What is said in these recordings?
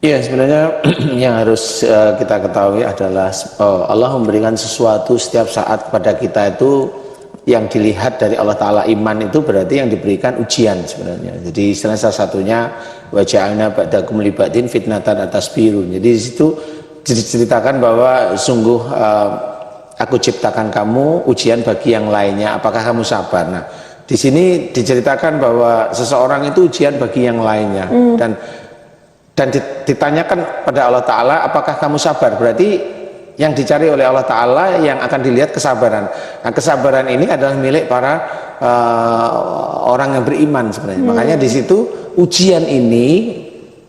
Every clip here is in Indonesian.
Ya, sebenarnya yang harus kita ketahui adalah Allah memberikan sesuatu setiap saat kepada kita itu yang dilihat dari Allah Ta'ala. Iman itu berarti yang diberikan ujian sebenarnya. Jadi salah satunya wa ja'alna ba'dakum li ba'din fitnatan atas birun. Jadi di situ diceritakan bahwa sungguh aku ciptakan kamu ujian bagi yang lainnya, apakah kamu sabar. Nah, di sini diceritakan bahwa seseorang itu ujian bagi yang lainnya, dan ditanyakan pada Allah Ta'ala apakah kamu sabar, berarti yang dicari oleh Allah Ta'ala yang akan dilihat kesabaran. Nah, kesabaran ini adalah milik para orang yang beriman sebenarnya. Makanya di situ ujian ini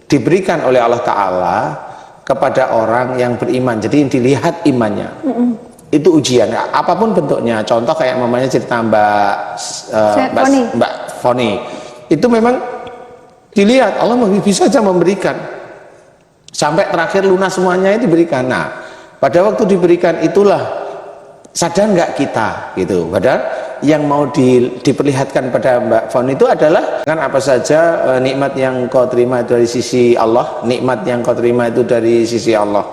diberikan oleh Allah Ta'ala kepada orang yang beriman, jadi yang dilihat imannya. Itu ujian, apapun bentuknya. Contoh kayak mamanya cerita Mbak Foni, itu memang dilihat Allah bisa saja memberikan sampai terakhir lunas semuanya itu diberikan. Nah, pada waktu diberikan itulah sadar nggak kita gitu. Padahal yang mau diperlihatkan pada Mbak Fon itu adalah kan apa saja nikmat yang kau terima dari sisi Allah, nikmat yang kau terima itu dari sisi Allah,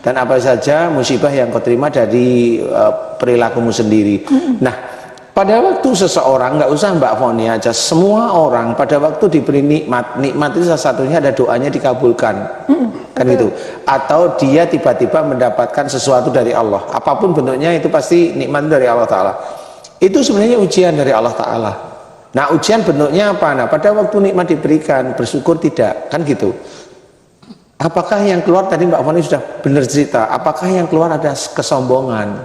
dan apa saja musibah yang kau terima dari perilakumu sendiri. Nah, pada waktu seseorang, nggak usah Mbak Foni aja, semua orang pada waktu diberi nikmat itu salah satunya ada doanya dikabulkan, kan gitu. Atau dia tiba-tiba mendapatkan sesuatu dari Allah, apapun bentuknya itu pasti nikmat dari Allah Ta'ala. Itu sebenarnya ujian dari Allah Ta'ala. Nah, ujian bentuknya apa? Nah, pada waktu nikmat diberikan, bersyukur tidak, kan gitu. Apakah yang keluar, tadi Mbak Foni sudah benar cerita, apakah yang keluar ada kesombongan?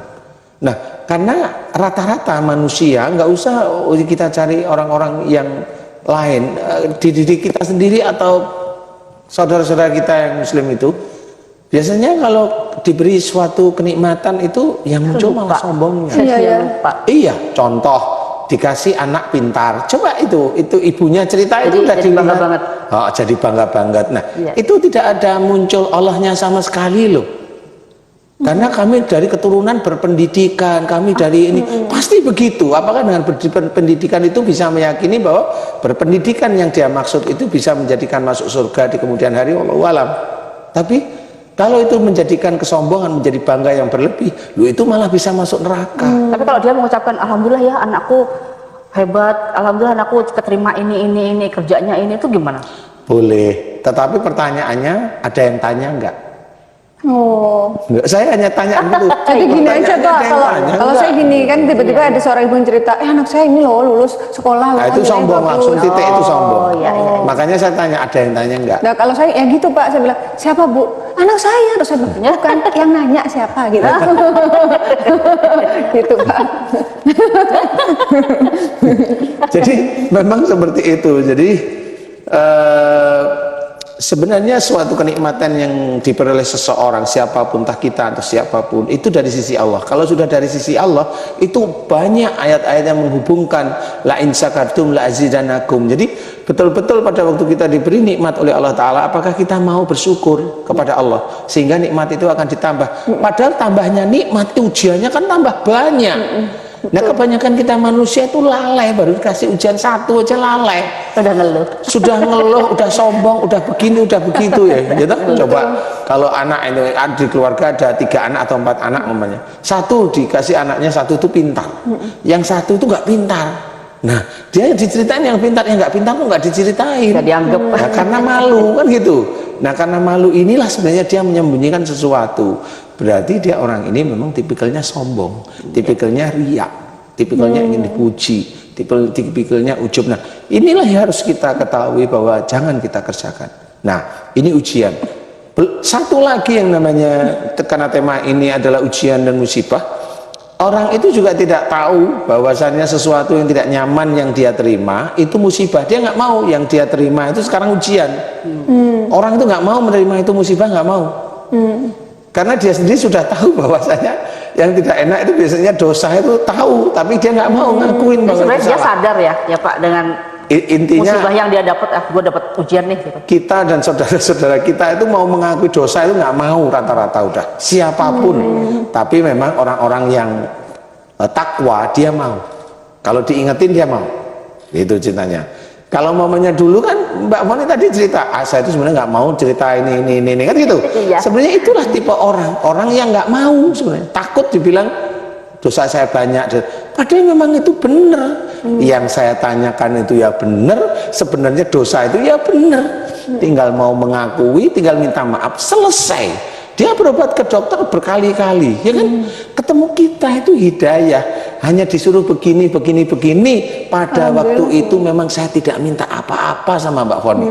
Nah, karena rata-rata manusia, nggak usah kita cari orang-orang yang lain, di diri kita sendiri atau saudara-saudara kita yang muslim itu, biasanya kalau diberi suatu kenikmatan itu yang muncul malah sombongnya. Iya, contoh dikasih anak pintar, coba itu ibunya cerita itu udah jadi bangga banget. Oh, jadi bangga banget. Nah, itu tidak ada muncul Allahnya sama sekali loh. Karena kami dari keturunan berpendidikan, kami dari ini, pasti begitu. Apakah dengan pendidikan itu bisa meyakini bahwa berpendidikan yang dia maksud itu bisa menjadikan masuk surga di kemudian hari? Wallahu alam. Tapi kalau itu menjadikan kesombongan, menjadi bangga yang berlebih, itu malah bisa masuk neraka. Tapi kalau dia mengucapkan alhamdulillah ya anakku hebat, alhamdulillah anakku keterima ini kerjanya ini, itu gimana? Boleh. Tetapi pertanyaannya, ada yang tanya enggak? Enggak, saya hanya tanya gitu. Jadi gini aja Pak, kalau saya gini kan tiba-tiba ada seorang ibu yang cerita, anak saya ini loh lulus sekolah loh. Nah, itu sombong langsung, titik itu sombong. Makanya saya tanya, ada yang tanya enggak? Nah, kalau saya ya gitu Pak, saya bilang, siapa Bu? Anak saya. Terus saya bilang, bukan yang nanya siapa gitu. Gitu Pak. Jadi memang seperti itu. Jadi sebenarnya suatu kenikmatan yang diperoleh seseorang, siapapun, entah kita atau siapapun, itu dari sisi Allah. Kalau sudah dari sisi Allah, itu banyak ayat-ayat yang menghubungkan la in syakartum la azidanakum. Jadi betul-betul pada waktu kita diberi nikmat oleh Allah Ta'ala, apakah kita mau bersyukur kepada Allah sehingga nikmat itu akan ditambah. Padahal tambahnya nikmat, ujiannya kan tambah banyak. Nah, kebanyakan kita manusia itu lalai, baru dikasih ujian satu aja lalai. Sudah ngeluh, udah sombong, udah begini, udah begitu ya. Gitu? Coba kalau anak itu di keluarga ada 3 anak atau 4 anak namanya. Satu dikasih anaknya, satu itu pintar. Yang satu itu nggak pintar. Nah, dia diceritain yang pintar, yang nggak pintar kok nggak diceritain. Nggak dianggap. Nah, karena malu kan gitu. Nah, karena malu inilah sebenarnya dia menyembunyikan sesuatu. Berarti dia orang ini memang tipikalnya sombong, tipikalnya riak, tipikalnya ingin dipuji, tipikalnya ujub. Nah, inilah yang harus kita ketahui bahwa jangan kita kerjakan. Nah, ini ujian. Satu lagi yang namanya, karena tema ini adalah ujian dan musibah, orang itu juga tidak tahu bahwasannya sesuatu yang tidak nyaman yang dia terima itu musibah. Dia nggak mau yang dia terima itu sekarang ujian. Orang itu nggak mau menerima itu musibah, nggak mau. Karena dia sendiri sudah tahu bahwasanya yang tidak enak itu biasanya dosa itu tahu, tapi dia nggak mau ngakuin bahwa sebenarnya dia sadar ya Pak, dengan intinya musibah yang dia dapat, gue dapat ujian nih gitu. Kita dan saudara-saudara kita itu mau mengakui dosa itu nggak mau rata-rata, udah siapapun. Tapi memang orang-orang yang takwa dia mau, kalau diingetin dia mau, itu cintanya. Kalau mamanya dulu kan Mbak Foni tadi cerita, saya itu sebenarnya nggak mau cerita ini kan gitu. Iya. Sebenarnya itulah tipe orang yang nggak mau sebenarnya, takut dibilang dosa saya banyak. Padahal memang itu benar. Yang saya tanyakan itu ya benar, sebenarnya dosa itu ya benar. Tinggal mau mengakui, tinggal minta maaf, selesai. Dia berobat ke dokter berkali-kali, ya kan? Ketemu kita itu hidayah, hanya disuruh begini. Pada waktu itu memang saya tidak minta apa-apa sama Mbak Foni.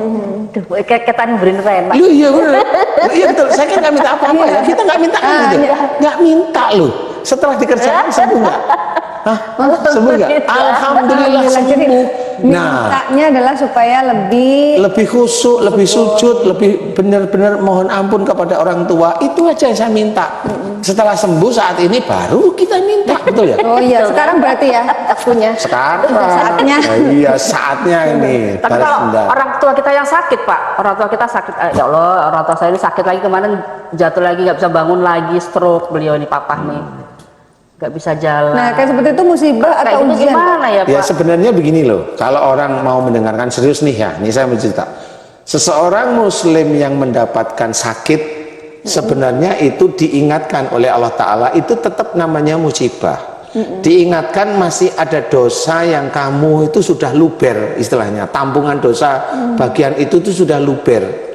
Duh, kayak ketan beri rema. Loh, iya benar. Iya betul. Saya kan nggak minta apa-apa ya. Kita nggak minta kan gitu. Nggak minta loh. Setelah dikerjakan sembuh nggak? Hah? Sembuh nggak? Alhamdulillah sembuh. Nah, mintanya adalah supaya lebih khusyuk, lebih sujud, lebih benar-benar mohon ampun kepada orang tua. Itu aja yang saya minta. Setelah sembuh saat ini baru kita minta, betul ya? Oh iya, sekarang berarti ya waktunya. Sekarang. Saatnya. Iya, saatnya ini. Tapi Balas kalau dendam. orang tua kita yang sakit, Pak, orang tua kita sakit, ya Allah, orang tua saya ini sakit lagi kemarin, jatuh lagi, nggak bisa bangun lagi, stroke beliau ini, papa nih, nggak bisa jalan. Nah, kayak seperti itu musibah Kayak atau gitu ujian? gimana ya, Ya Pak? sebenarnya begini loh, kalau orang mau mendengarkan serius nih ya, ini saya mau cerita. Seseorang muslim yang mendapatkan sakit, sebenarnya itu diingatkan oleh Allah Ta'ala, itu tetap namanya musibah. Diingatkan masih ada dosa yang kamu itu sudah luber, istilahnya, tampungan dosa bagian itu tuh sudah luber.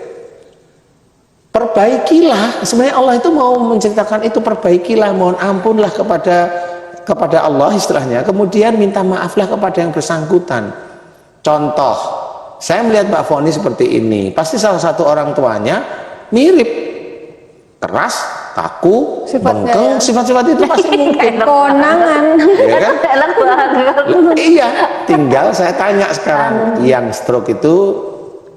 Perbaikilah, sebenarnya Allah itu mau menceritakan itu, perbaikilah, mohon ampunlah kepada Allah istilahnya, kemudian minta maaflah kepada yang bersangkutan. Contoh, saya melihat Mbak Foni seperti ini, pasti salah satu orang tuanya mirip, keras, kaku, Sifatnya bengkeng, ya. sifat-sifat itu pasti mungkin. Konangan. Ya kan? Enak banget. Iya, tinggal saya tanya sekarang, yang stroke itu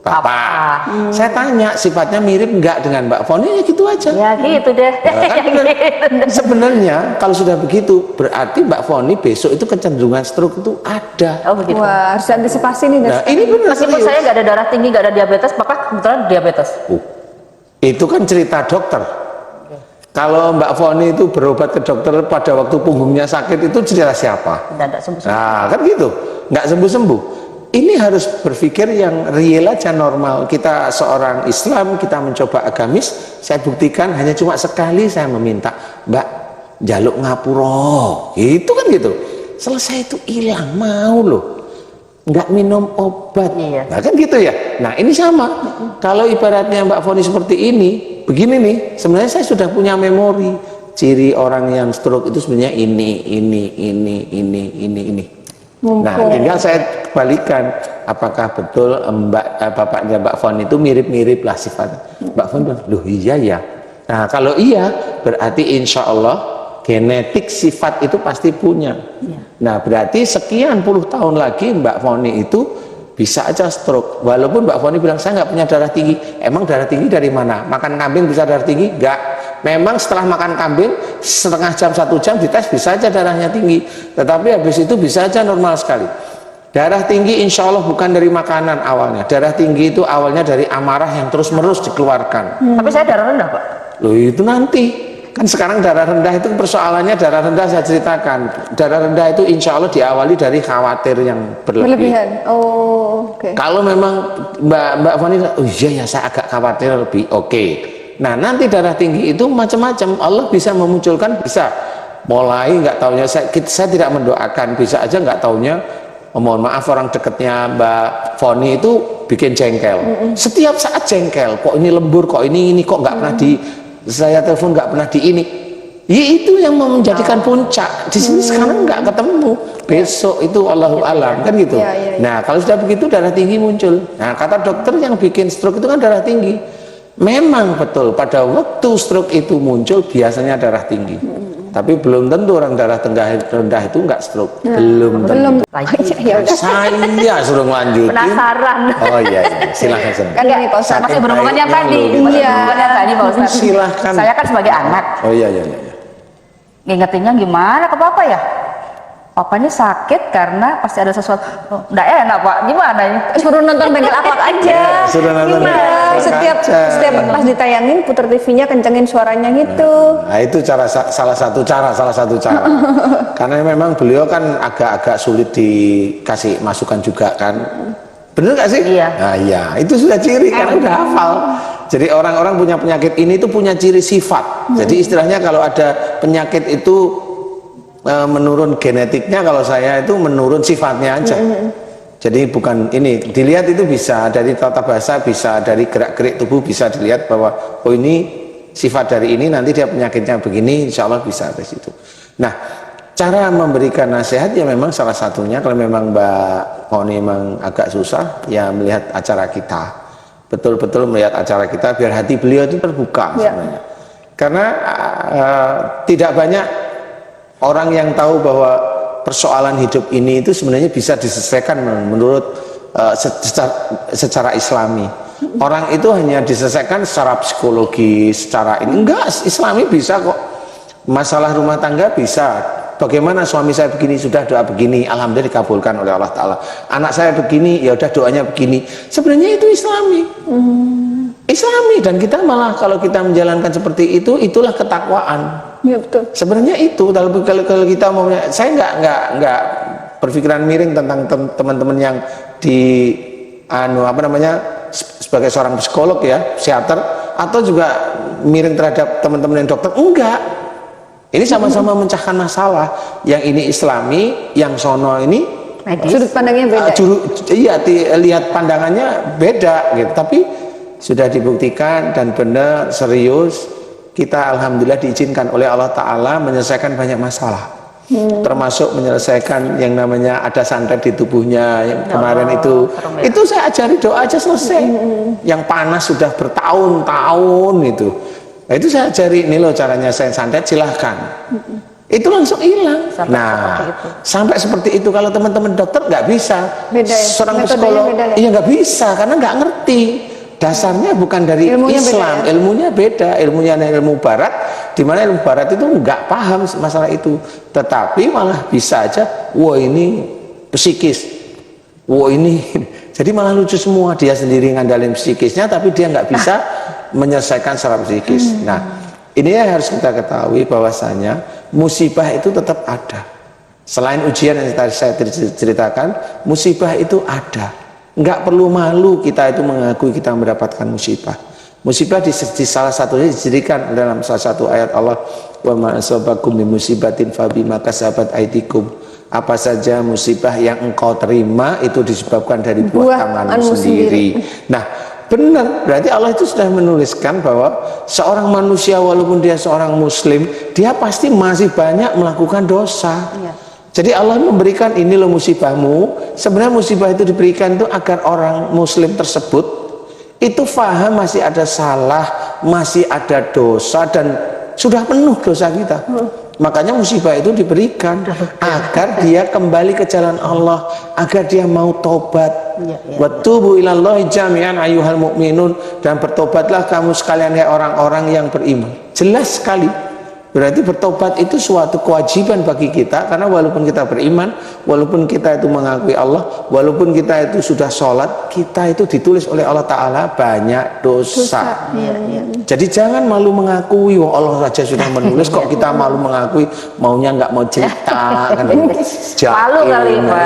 Bapak. Saya tanya, sifatnya mirip enggak dengan Mbak Foni? Ya gitu aja. Ya gitu deh. Ya kan? Sebenarnya kalau sudah begitu, berarti Mbak Foni besok itu kecenderungan stroke itu ada. Oh begitu. Wah, harus antisipasi nih. Nah, ini benar Meskipun serius. saya nggak ada darah tinggi, nggak ada diabetes, papa kebetulan diabetes. Itu kan cerita dokter. Kalau Mbak Foni itu berobat ke dokter pada waktu punggungnya sakit, itu cerita siapa? Tidak sembuh. Nah, kan gitu, nggak sembuh-sembuh. Ini harus berpikir yang real aja, normal. Kita seorang Islam, kita mencoba agamis. Saya buktikan hanya cuma sekali saya meminta, Mbak, jaluk ngapuro. Itu kan gitu. Selesai itu hilang, mau loh. Nggak minum obat. Iya. Nah kan gitu ya. Nah ini sama. Kalau ibaratnya Mbak Foni seperti ini, begini nih. Sebenarnya saya sudah punya memori. Ciri orang yang stroke itu sebenarnya ini. Nah, tinggal saya balikan, apakah betul bapaknya Mbak Foni itu mirip-mirip lah sifatnya. Mbak Foni bilang, loh iya ya. Nah, kalau iya, berarti insya Allah genetik sifat itu pasti punya. Nah, berarti sekian puluh tahun lagi Mbak Foni itu bisa aja stroke. Walaupun Mbak Foni bilang, saya nggak punya darah tinggi. Emang darah tinggi dari mana? Makan kambing bisa darah tinggi? Enggak. Memang setelah makan kambing setengah jam, 1 jam dites bisa aja darahnya tinggi, tetapi habis itu bisa aja normal sekali. Darah tinggi insya Allah bukan dari makanan awalnya. Darah tinggi itu awalnya dari amarah yang terus menerus dikeluarkan. Tapi saya darah rendah, Pak. Loh itu nanti kan sekarang darah rendah itu persoalannya, darah rendah saya ceritakan. Darah rendah itu insya Allah diawali dari khawatir yang Berlebihan. Oh, oke. Kalau memang Mbak Foni, oh iya ya saya agak khawatir lebih, oke. Nah nanti darah tinggi itu macam-macam, Allah bisa memunculkan, bisa mulai nggak taunya, saya tidak mendoakan, bisa aja nggak taunya, mohon maaf orang dekatnya Mbak Foni itu bikin jengkel, setiap saat jengkel, kok ini lembur, kok ini kok nggak pernah di, saya telepon nggak pernah di ini. Ya itu yang menjadikan puncak. Di sini sekarang nggak ketemu, besok itu Allahu alam kan gitu. Nah kalau sudah begitu darah tinggi muncul. Nah kata dokter yang bikin stroke itu kan darah tinggi. Memang betul pada waktu stroke itu muncul biasanya darah tinggi. Tapi belum tentu orang darah rendah itu nggak stroke. Belum tentu. Ya udah. Saya suruh lanjutin. Penasaran. Oh iya, silahkan. Kan ini Pak Ustadz. Masih berhubungan yang tadi. Iya. Yang tadi, Pak Ustadz. Silahkan. Saya kan sebagai anak. Oh iya. Ngingetinnya gimana ke papa ya? Papanya sakit karena pasti ada sesuatu. Oh, nggak enak, Pak. Gimana ini? Suruh nonton bengkel akhlak aja. Sudah nonton Gimana? Bengkel Setiap pas ditayangin puter TV-nya kencengin suaranya gitu. Nah itu salah satu cara. Karena memang beliau kan agak-agak sulit dikasih masukan juga kan. Bener nggak sih? Iya. Nah, iya, itu sudah ciri karena udah hafal. Jadi orang-orang punya penyakit ini itu punya ciri sifat. Jadi istilahnya kalau ada penyakit itu menurun genetiknya, kalau saya itu menurun sifatnya aja. Jadi bukan ini, dilihat itu bisa dari tata bahasa, bisa dari gerak-gerik tubuh, bisa dilihat bahwa oh ini sifat dari ini, nanti dia penyakitnya begini, insya Allah bisa dari situ. Nah, cara memberikan nasihat ya memang salah satunya, kalau memang Mbak Poni memang agak susah, ya melihat acara kita. Betul-betul melihat acara kita, biar hati beliau itu terbuka sebenarnya. Karena tidak banyak orang yang tahu bahwa persoalan hidup ini itu sebenarnya bisa diselesaikan menurut secara Islami. Orang itu hanya diselesaikan secara psikologis, secara ini enggak, Islami bisa kok. Masalah rumah tangga bisa. Bagaimana suami saya begini, sudah doa begini, alhamdulillah dikabulkan oleh Allah Ta'ala. Anak saya begini, ya udah doanya begini. Sebenarnya itu Islami. Islami, dan kita malah kalau kita menjalankan seperti itu, itulah ketakwaan. Ya betul. Sebenarnya itu kalau kita mau, saya nggak berpikiran miring tentang teman-teman yang di sebagai seorang psikolog ya, psikiater, atau juga miring terhadap teman-teman yang dokter. Enggak. Ini sama-sama memecahkan masalah. Yang ini Islami, yang sono ini medis. Sudut pandangnya beda. Iya, lihat pandangannya beda gitu. Tapi sudah dibuktikan dan benar, serius, kita alhamdulillah diizinkan oleh Allah Ta'ala menyelesaikan banyak masalah. Termasuk menyelesaikan yang namanya ada santet di tubuhnya yang kemarin itu saya ajari doa aja selesai. Yang panas sudah bertahun-tahun itu. Nah, itu saya ajari, ini loh caranya saya santet, silahkan. Itu langsung hilang. Sampai seperti itu kalau teman-teman dokter nggak bisa. Beda ya? Seorang Metodenya psikolog, beda ya? iya nggak bisa karena nggak ngerti. Dasarnya bukan dari Ilmunya Islam, beda ya? ilmunya beda, ilmunya ilmu Barat, di mana ilmu Barat itu nggak paham masalah itu, tetapi malah bisa aja, wah ini psikis, wah ini, jadi malah lucu semua, dia sendiri ngandalin psikisnya, tapi dia nggak bisa menyelesaikan secara psikis. Nah, ini yang harus kita ketahui bahwasanya musibah itu tetap ada. Selain ujian yang tadi saya ceritakan, musibah itu ada. Nggak perlu malu kita itu mengakui kita mendapatkan musibah. Musibah di salah satunya dijadikan dalam salah satu ayat Allah, wa ma asabakum min musibatin fabima kasabat aydikum. Apa saja musibah yang engkau terima itu disebabkan dari buah tanganmu sendiri. Nah, benar, berarti Allah itu sudah menuliskan bahwa seorang manusia walaupun dia seorang muslim, dia pasti masih banyak melakukan dosa. Jadi Allah memberikan ini loh musibahmu. Sebenarnya musibah itu diberikan itu agar orang muslim tersebut itu faham masih ada salah, masih ada dosa, dan sudah penuh dosa kita. Makanya musibah itu diberikan agar dia kembali ke jalan Allah, agar dia mau tobat. Watubu ilallahi jami'an ayyuhal mu'minun, dan bertobatlah kamu sekalian ya orang-orang yang beriman. Jelas sekali. Berarti bertobat itu suatu kewajiban bagi kita, karena walaupun kita beriman, walaupun kita itu mengakui Allah, walaupun kita itu sudah sholat, kita itu ditulis oleh Allah Ta'ala banyak dosa. Jadi jangan malu mengakui, wah Allah saja sudah menulis, kok kita malu mengakui, maunya nggak mau cerita kan. Malu kali Pak.